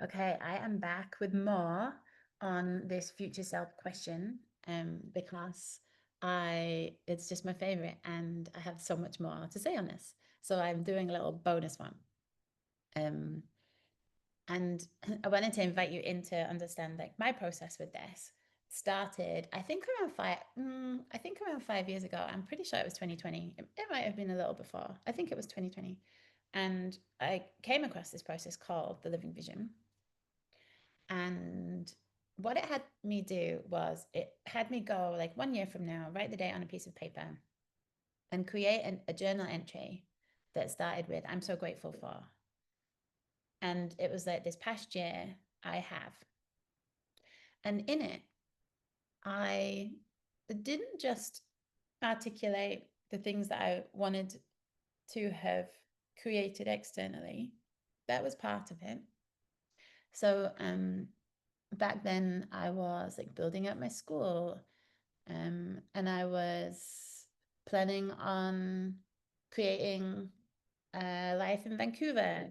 Okay, I am back with more on this future self question, because it's just my favorite and I have so much more to say on this. So I'm doing a little bonus one. Um, and I wanted to invite you in to understand like my process with this started, I think around 5 years ago. I'm pretty sure it was 2020. It might have been a little before. I think it was 2020. And I came across this process called the Living Vision. And what it had me do was it had me go like 1 year from now, write the date on a piece of paper and create a journal entry that started with, I'm so grateful for. And it was like this past year I have. And in it, I didn't just articulate the things that I wanted to have created externally. That was part of it. So back then I was like building up my school. And I was planning on creating a life in Vancouver.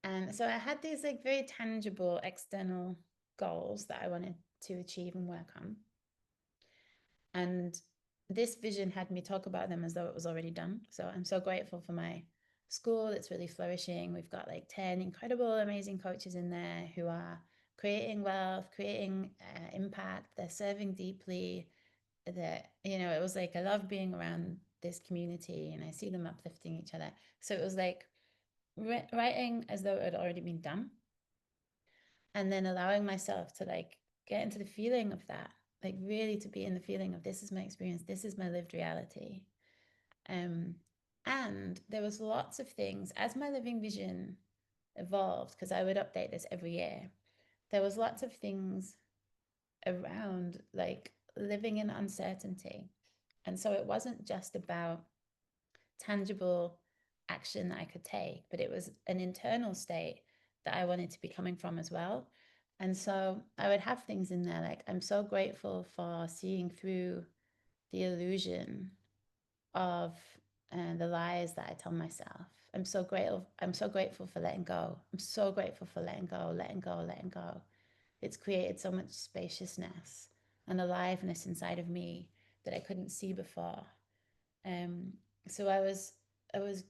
And so I had these like very tangible external goals that I wanted to achieve and work on. And this vision had me talk about them as though it was already done. So I'm so grateful for my school. It's really flourishing. We've got like 10 incredible, amazing coaches in there who are creating wealth, creating impact. They're serving deeply. That, it was like I love being around this community and I see them uplifting each other. So it was like writing as though it had already been done, and then allowing myself to like get into the feeling of that, like really to be in the feeling of this is my experience, this is my lived reality. um and there was lots of things as my living vision evolved, because I would update this every year. There was lots of things around like living in uncertainty. And so it wasn't just about tangible action that I could take, but it was an internal state that I wanted to be coming from as well. And so I would have things in there like, I'm so grateful for seeing through the illusion of the lies that I tell myself. I'm so grateful. I'm so grateful for letting go. I'm so grateful for letting go, letting go, letting go. It's created so much spaciousness and aliveness inside of me that I couldn't see before. Um, so I was, I was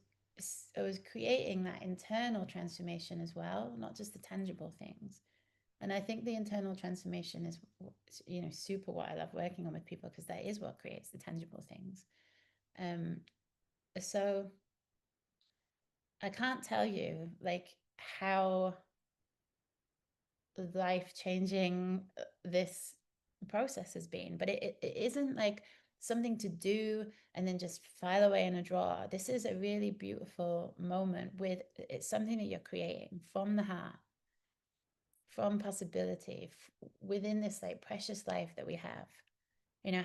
creating that internal transformation as well, not just the tangible things. And I think the internal transformation is, super what I love working on with people, because that is what creates the tangible things. Um, so I can't tell you like how life changing this process has been, but it isn't like something to do and then just file away in a drawer. This is a really beautiful moment with it's something that you're creating from the heart, from possibility, within this like precious life that we have.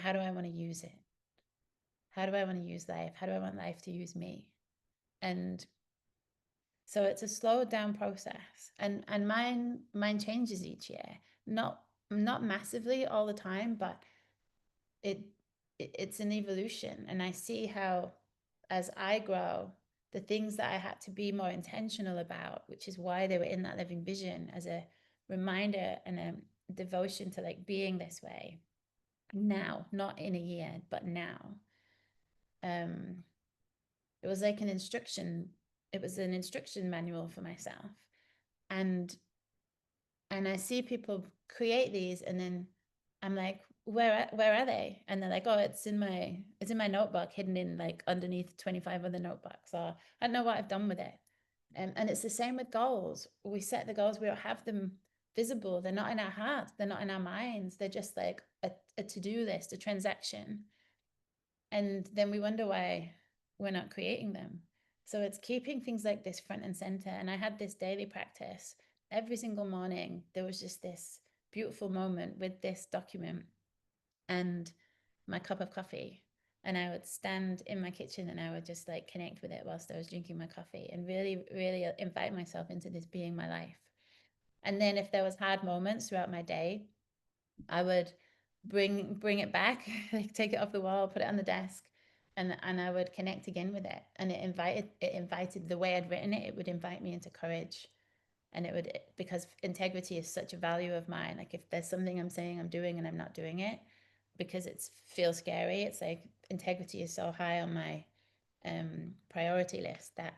How do I want to use it? How do I want to use life? How do I want life to use me? And so it's a slowed down process, and mine changes each year. Not massively all the time, but it it's an evolution, and I see how as I grow, the things that I had to be more intentional about, which is why they were in that living vision as a reminder and a devotion to like being this way now, not in a year, but now. Um, it was like an instruction manual for myself. And I see people create these, and then I'm like, where are they? And they're like, oh, it's in my notebook, hidden in like underneath 25 other notebooks, or I don't know what I've done with it. And it's the same with goals. We set the goals, we don't have them visible. They're not in our hearts, they're not in our minds. They're just like a to-do list, a transaction. And then we wonder why we're not creating them. So it's keeping things like this front and center. And I had this daily practice every single morning. There was just this beautiful moment with this document and my cup of coffee. And I would stand in my kitchen and I would just like connect with it whilst I was drinking my coffee and really, really invite myself into this being my life. And then if there was hard moments throughout my day, I would bring it back, like take it off the wall, put it on the desk, and I would connect again with it. And it invited the way I'd written it, it would invite me into courage. And it would, because integrity is such a value of mine. Like if there's something I'm saying I'm doing and I'm not doing it because it feels scary, it's like integrity is so high on my priority list that,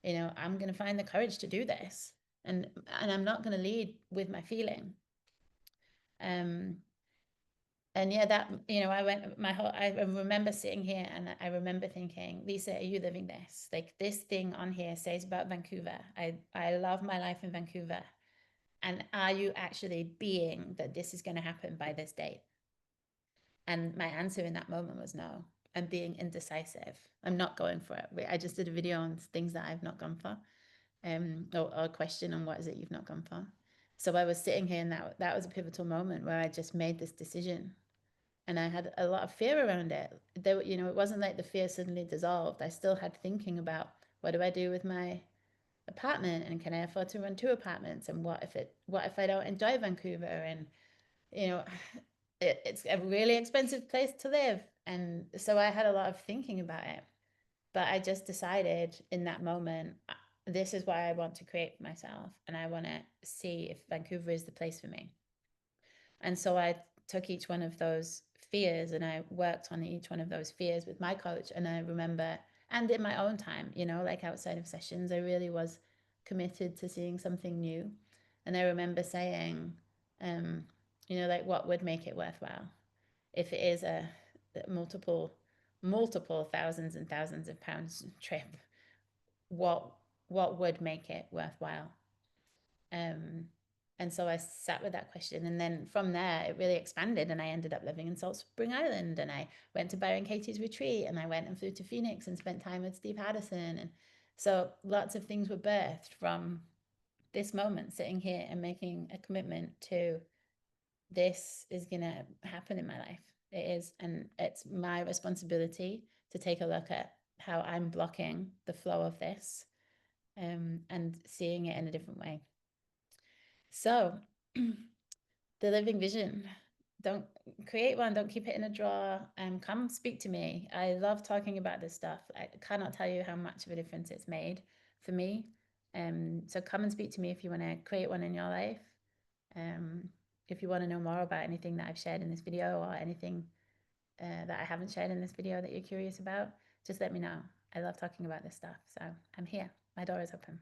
you know, I'm going to find the courage to do this, and I'm not going to lead with my feeling. And yeah, that, you know, I remember sitting here and I remember thinking, Lisa, are you living this? Like this thing on here says about Vancouver. I love my life in Vancouver. And are you actually being that this is going to happen by this date? And my answer in that moment was no. I'm being indecisive. I'm not going for it. I just did a video on things that I've not gone for, or a question on what is it you've not gone for. So I was sitting here, and that was a pivotal moment where I just made this decision, and I had a lot of fear around it. There, you know, it wasn't like the fear suddenly dissolved. I still had thinking about what do I do with my apartment, and can I afford to run two apartments, and what if I don't enjoy Vancouver, and you know, it's a really expensive place to live. And so I had a lot of thinking about it, but I just decided in that moment, this is what I want to create for myself, and I want to see if Vancouver is the place for me. And so I took each one of those fears and I worked on each one of those fears with my coach. And I remember, and in my own time, you know, like outside of sessions, I really was committed to seeing something new. And I remember saying, you know, like what would make it worthwhile? If it is a multiple thousands and thousands of pounds trip, what what would make it worthwhile? Um, and so I sat with that question, and then from there it really expanded, and I ended up living in Salt Spring Island, and I went to Byron Katie's retreat, and I went and flew to Phoenix and spent time with Steve Haddison, and so lots of things were birthed from this moment, sitting here and making a commitment to this is gonna happen in my life. It is, and it's my responsibility to take a look at how I'm blocking the flow of this, and seeing it in a different way. So, the living vision. Don't create one, don't keep it in a drawer, and come speak to me. I love talking about this stuff. I cannot tell you how much of a difference it's made for me. So come and speak to me if you want to create one in your life. If you want to know more about anything that I've shared in this video, or anything that I haven't shared in this video that you're curious about, just let me know. I love talking about this stuff. So I'm here. My door is open.